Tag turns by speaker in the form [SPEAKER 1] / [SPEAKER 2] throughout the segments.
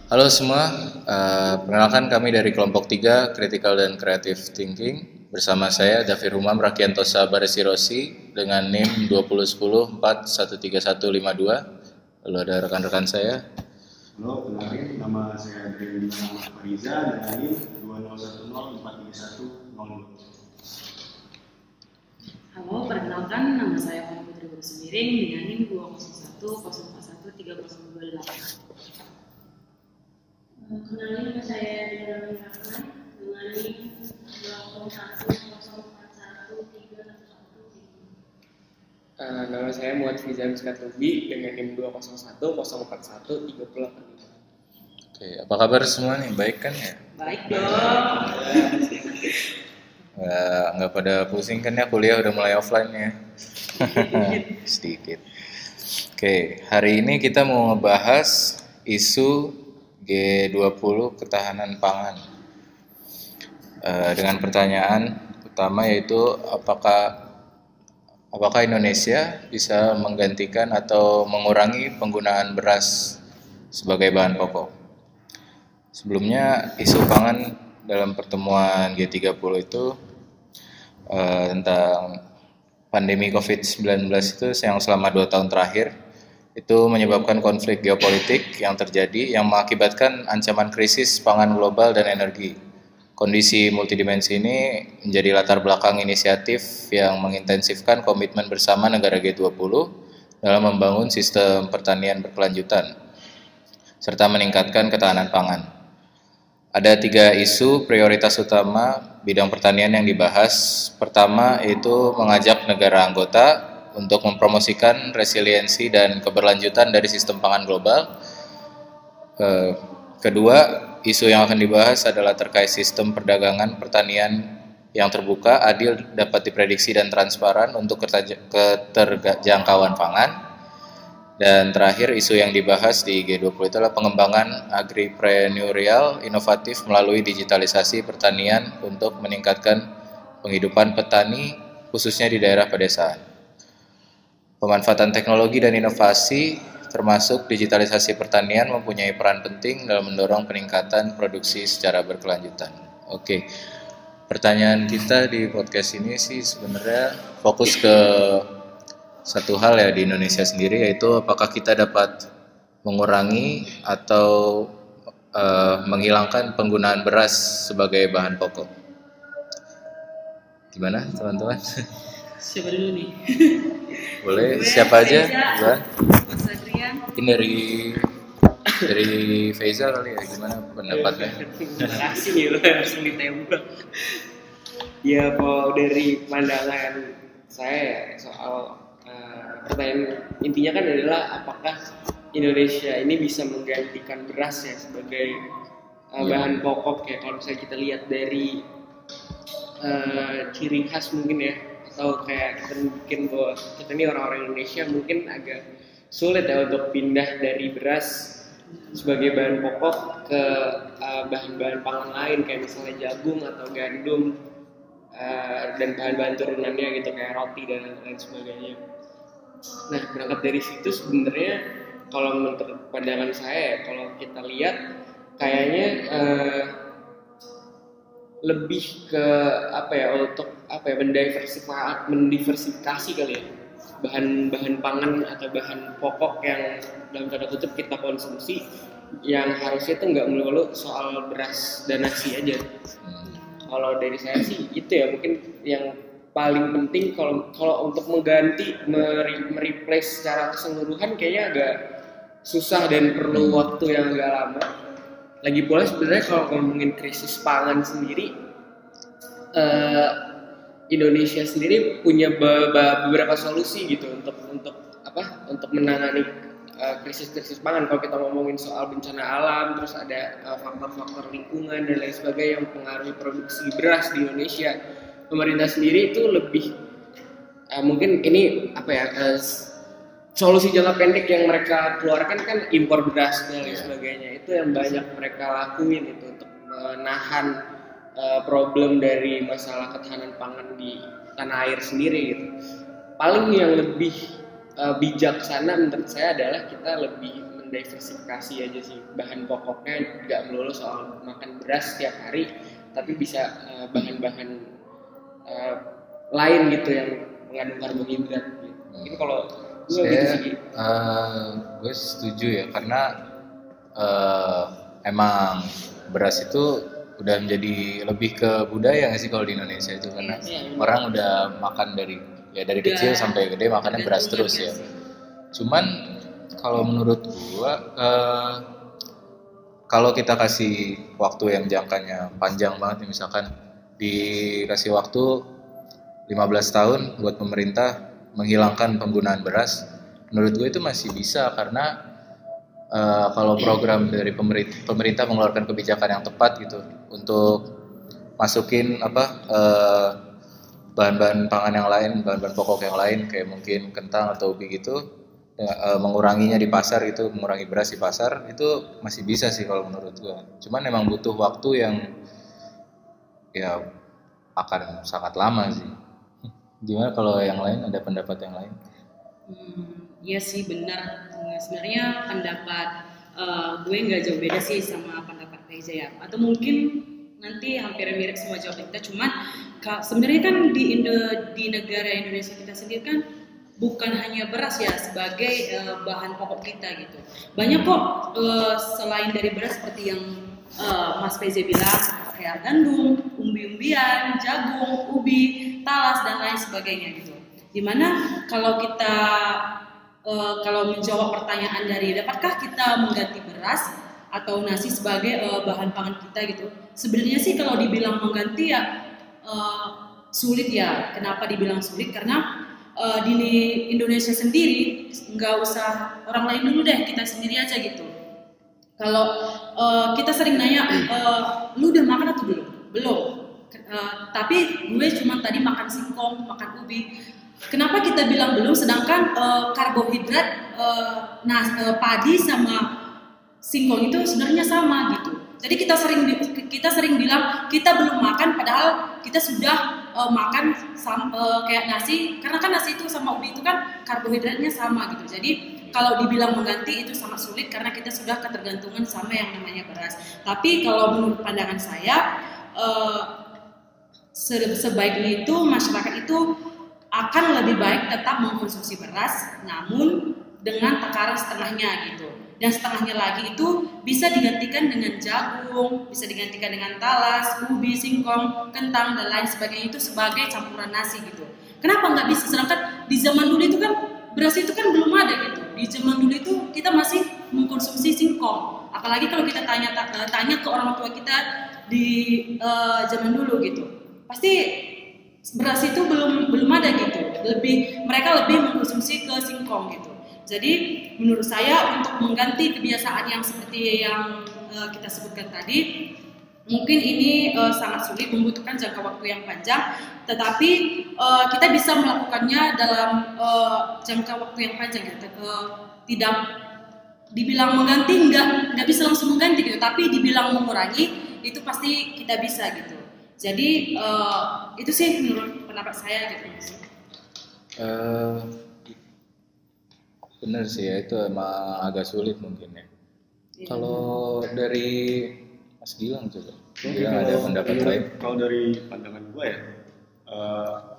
[SPEAKER 1] Halo semua, perkenalkan kami dari kelompok 3 Critical dan Creative Thinking. Bersama saya Dafir Humam Rakiantosa Baresirosi dengan NIM 20104135152. Lalu ada rekan-rekan saya.
[SPEAKER 2] Halo, kenalin nama saya Adrian Fariza dengan NIM 201043102.
[SPEAKER 3] Halo, perkenalkan nama saya Fani Putri Bersemiring dengan NIM 201041328.
[SPEAKER 4] Kenalin nama saya Dira Rahman dengan NIM 201041311.
[SPEAKER 5] Nama saya Muhammad Fizam Skatubi dengan NIM 201041338.
[SPEAKER 1] Oke, apa kabar semua nih? Baik kan ya?
[SPEAKER 3] Baik dong.
[SPEAKER 1] Nggak pada pusing kan ya, kuliah udah mulai offline ya? Sedikit. Oke, hari ini kita mau ngebahas isu G20 ketahanan pangan dengan pertanyaan utama yaitu apakah Indonesia bisa menggantikan atau mengurangi penggunaan beras sebagai bahan pokok. Sebelumnya isu pangan dalam pertemuan G30 itu tentang pandemi COVID-19 itu yang selama 2 tahun terakhir itu menyebabkan konflik geopolitik yang terjadi yang mengakibatkan ancaman krisis pangan global dan energi. Kondisi multidimensi ini menjadi latar belakang inisiatif yang mengintensifkan komitmen bersama negara G20 dalam membangun sistem pertanian berkelanjutan serta meningkatkan ketahanan pangan. Ada 3 isu prioritas utama bidang pertanian yang dibahas. Pertama yaitu mengajak negara anggota untuk mempromosikan resiliensi dan keberlanjutan dari sistem pangan global. Kedua, isu yang akan dibahas adalah terkait sistem perdagangan pertanian yang terbuka, adil, dapat diprediksi dan transparan untuk keterjangkauan pangan. Dan terakhir, isu yang dibahas di G20 itulah pengembangan agripreneurial inovatif melalui digitalisasi pertanian untuk meningkatkan penghidupan petani khususnya di daerah pedesaan. Pemanfaatan teknologi dan inovasi termasuk digitalisasi pertanian mempunyai peran penting dalam mendorong peningkatan produksi secara berkelanjutan. Oke, pertanyaan kita di podcast ini sih sebenarnya fokus ke satu hal ya di Indonesia sendiri, yaitu apakah kita dapat mengurangi atau menghilangkan penggunaan beras sebagai bahan pokok. Gimana teman-teman?
[SPEAKER 3] Siapa dulu nih?
[SPEAKER 1] Boleh, siapa aja? Gimana?
[SPEAKER 3] Mas Adrian.
[SPEAKER 1] Mungkin dari Faiza kali ya, gimana pendapatnya?
[SPEAKER 5] Terima kasih nih lo langsung ditembak. Ya kalau dari pandangan saya soal pertanyaan intinya kan adalah apakah Indonesia ini bisa menggantikan beras ya sebagai bahan pokok ya. Kalau misalnya kita lihat dari ciri khas mungkin ya, atau kayak kita bikin bahwa kita ini orang-orang Indonesia mungkin agak sulit ya untuk pindah dari beras sebagai bahan pokok ke bahan-bahan pangan lain kayak misalnya jagung atau gandum dan bahan-bahan turunannya gitu kayak roti dan lain sebagainya. Nah, berangkat dari situ sebenarnya kalau menurut pandangan saya kalau kita lihat kayaknya lebih ke mendiversifikasi kali ya bahan-bahan pangan atau bahan pokok yang dalam tanda kutip kita konsumsi yang harusnya itu nggak melulu soal beras dan nasi aja. Kalau dari saya sih itu ya mungkin yang paling penting kalau untuk mengganti mereplace secara keseluruhan kayaknya agak susah dan perlu waktu yang agak lama. Lagi pula sebenarnya kalau ngomongin krisis pangan sendiri, Indonesia sendiri punya beberapa solusi gitu untuk menangani krisis pangan. Kalau kita ngomongin soal bencana alam, terus ada faktor-faktor lingkungan dan lain sebagainya yang mempengaruhi produksi beras di Indonesia. Pemerintah sendiri itu lebih mungkin ini solusi jangka pendek yang mereka keluarkan kan impor beras dan lain sebagainya. Itu yang banyak mereka lakuin itu untuk menahan problem dari masalah ketahanan pangan di tanah air sendiri gitu. Paling yang lebih bijaksana menurut saya adalah kita lebih mendiversifikasi aja sih bahan pokoknya, nggak melulu soal makan beras setiap hari, tapi bisa bahan-bahan lain gitu yang mengandung karbohidrat gitu. Itu kalau gue gitu sih.
[SPEAKER 1] Gue setuju ya, karena emang beras itu udah menjadi lebih ke budaya nggak sih kalau di Indonesia itu, karena orang udah makan dari kecil sampai gede makannya beras terus ya. Cuman kalau menurut gua kalau kita kasih waktu yang jangkanya panjang banget nih, misalkan dikasih waktu 15 tahun buat pemerintah menghilangkan penggunaan beras, menurut gue itu masih bisa, karena kalau program dari pemerintah mengeluarkan kebijakan yang tepat gitu untuk masukin bahan-bahan pangan yang lain, bahan-bahan pokok yang lain kayak mungkin kentang atau ubi gitu, menguranginya di pasar gitu, mengurangi beras di pasar, itu masih bisa sih kalau menurut gua. Cuman memang butuh waktu yang ya akan sangat lama sih. Gimana kalau yang lain, ada pendapat yang lain?
[SPEAKER 3] Iya sih benar. Sebenarnya pendapat gue nggak jauh beda sih sama pendapat Reza ya. Atau mungkin nanti hampir mirip semua jawaban kita. Cuman sebenarnya kan di negara Indonesia kita sendiri kan bukan hanya beras ya sebagai bahan pokok kita gitu. Banyak kok selain dari beras seperti yang Mas Reza bilang, kayak gandum, umbi-umbian, jagung, ubi, talas dan lain sebagainya gitu. Dimana kalau kita kalau menjawab pertanyaan dari dapatkah kita mengganti beras atau nasi sebagai bahan pangan kita gitu, sebenarnya sih kalau dibilang mengganti ya sulit ya. Kenapa dibilang sulit? Karena di Indonesia sendiri nggak usah orang lain dulu deh, kita sendiri aja gitu. Kalau kita sering nanya, lu udah makan atau belum? Belum. Tapi gue cuma tadi makan singkong, makan ubi. Kenapa kita bilang belum? Sedangkan karbohidrat padi sama singkong itu sebenarnya sama gitu. Jadi kita sering bilang kita belum makan, padahal kita sudah makan kayak nasi. Karena kan nasi itu sama ubi itu kan karbohidratnya sama gitu. Jadi kalau dibilang mengganti itu sangat sulit karena kita sudah ketergantungan sama yang namanya beras. Tapi kalau menurut pandangan saya, sebaiknya itu masyarakat itu akan lebih baik tetap mengkonsumsi beras, namun dengan takaran setengahnya gitu. Dan setengahnya lagi itu bisa digantikan dengan jagung, bisa digantikan dengan talas, ubi, singkong, kentang dan lain sebagainya itu sebagai campuran nasi gitu. Kenapa nggak bisa? Sedangkan di zaman dulu itu kan beras itu kan belum ada gitu. Di zaman dulu itu kita masih mengkonsumsi singkong. Apalagi kalau kita tanya ke orang tua kita di zaman dulu gitu, pasti beras itu belum ada gitu. Mereka lebih mengkonsumsi ke singkong gitu. Jadi menurut saya untuk mengganti kebiasaan yang seperti yang kita sebutkan tadi, mungkin ini sangat sulit, membutuhkan jangka waktu yang panjang. Tetapi kita bisa melakukannya dalam jangka waktu yang panjang ya. Tidak dibilang mengganti, nggak bisa langsung mengganti gitu. Tapi dibilang mengurangi itu pasti kita bisa gitu. Jadi itu sih menurut pendapat saya gitu.
[SPEAKER 1] Bener sih ya, itu emang agak sulit mungkin ya. Kalau dari Mas Gilang coba, Gilang ada pendapat lain?
[SPEAKER 2] Kalau dari pandangan gue ya,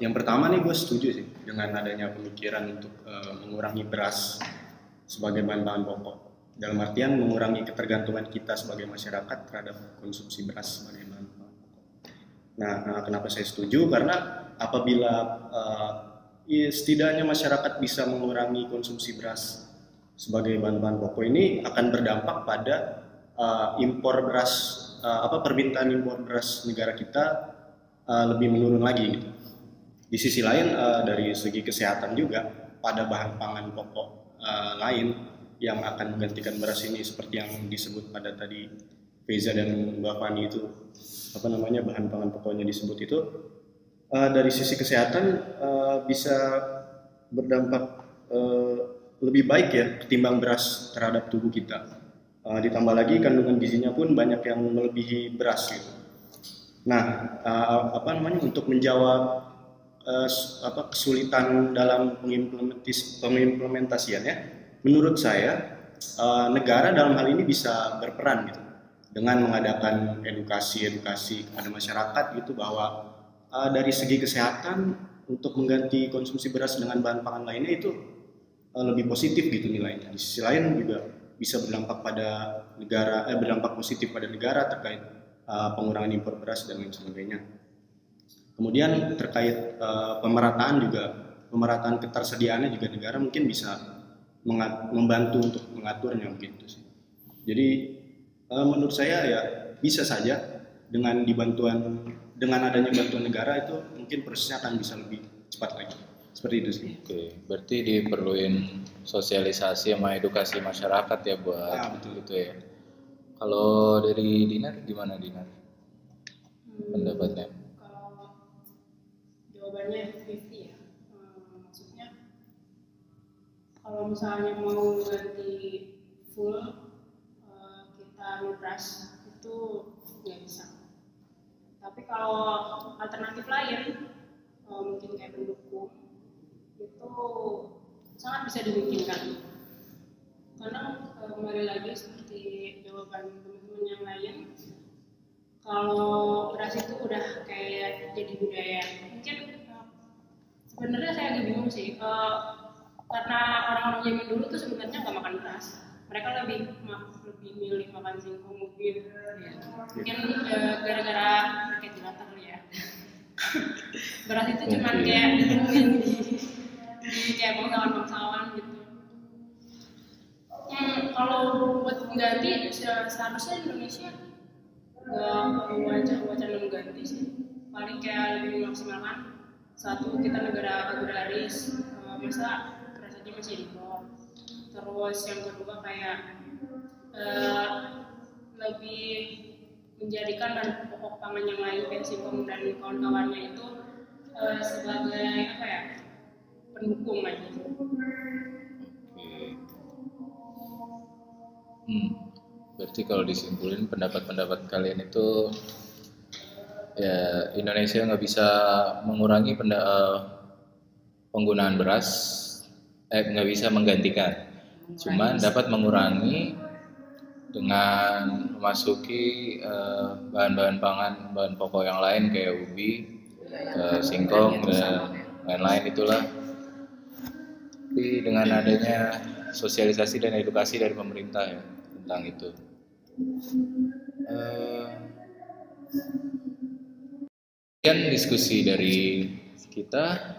[SPEAKER 2] yang pertama nih gue setuju sih dengan adanya pemikiran untuk mengurangi beras sebagai bahan-bahan pokok. Dalam artian mengurangi ketergantungan kita sebagai masyarakat terhadap konsumsi beras sebagai bahan pokok. Nah, kenapa saya setuju? Karena apabila setidaknya masyarakat bisa mengurangi konsumsi beras sebagai bahan-bahan pokok, ini akan berdampak pada impor beras, permintaan impor beras negara kita lebih menurun lagi gitu. Di sisi lain dari segi kesehatan juga pada bahan pangan pokok lain yang akan menggantikan beras ini seperti yang disebut pada tadi Feza dan Mbak Fani itu bahan pangan pokoknya disebut itu, dari sisi kesehatan bisa berdampak lebih baik ya ketimbang beras terhadap tubuh kita. Ditambah lagi kandungan gizinya pun banyak yang melebihi beras gitu. Nah, untuk menjawab kesulitan dalam pengimplementasiannya, menurut saya negara dalam hal ini bisa berperan gitu dengan mengadakan edukasi kepada masyarakat gitu bahwa dari segi kesehatan untuk mengganti konsumsi beras dengan bahan pangan lainnya itu lebih positif gitu nilainya. Di sisi lain juga bisa berdampak pada negara, berdampak positif pada negara terkait pengurangan impor beras dan lain sebagainya. Kemudian terkait pemerataan ketersediaannya juga negara mungkin bisa membantu untuk mengaturnya begitu sih. Jadi menurut saya ya bisa saja dengan adanya bantuan negara itu mungkin prosesnya akan bisa lebih cepat lagi. Seperti itu sih.
[SPEAKER 1] Oke, berarti diperluin sosialisasi sama edukasi masyarakat ya buat
[SPEAKER 2] betul.
[SPEAKER 1] itu ya. Kalau dari Dinar gimana Dinar? Pendapatnya?
[SPEAKER 4] Kalau jawabannya 50 ya, maksudnya kalau misalnya mau ganti full kita beras itu nggak bisa. Tapi kalau alternatif lain mungkin kayak pendukung itu sangat bisa dimungkinkan. Karena kembali lagi seperti jawaban teman-teman yang lain, kalau beras itu udah kayak jadi budaya. Mungkin sebenarnya saya agak bingung sih, karena orang-orang zaman dulu tuh sebenarnya nggak makan beras. Mereka lebih milih makan singkong mungkin. Ya. Mungkin gara-gara mereka jelata kali ya. Beras itu cuma kayak ditemuin di kayak bangsawan gitu. Kalau buat mengganti seharusnya Indonesia nggak wacana mengganti sih. Paling kayak lebih memaksimalkan satu, kita negara agraris, masa beras aja masih impor. Terus yang kedua kayak lebih menjadikan bahan pokok pangan yang lain kayak singkong dan kawan-kawannya itu sebagai apa ya, pendukung aja.
[SPEAKER 1] Berarti kalau disimpulin pendapat kalian itu ya Indonesia nggak bisa mengurangi penggunaan beras, nggak bisa menggantikan, cuman dapat mengurangi dengan memasuki bahan-bahan pangan, bahan pokok yang lain kayak ubi, singkong dan lain-lain itulah. Tapi dengan adanya sosialisasi dan edukasi dari pemerintah ya tentang itu. Sekian diskusi dari kita.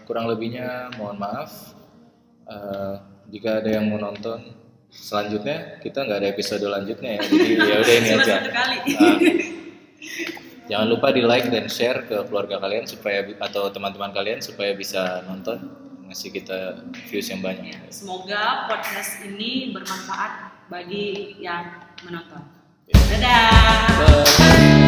[SPEAKER 1] Kurang lebihnya mohon maaf. Jika ada yang mau nonton selanjutnya, kita nggak ada episode lanjutnya ya. Jadi ya udah ini aja. Jangan lupa di like dan share ke keluarga kalian atau teman-teman kalian supaya bisa nonton, ngasih kita views yang banyak.
[SPEAKER 3] Semoga podcast ini bermanfaat bagi yang menonton. Dadah.
[SPEAKER 1] Bye.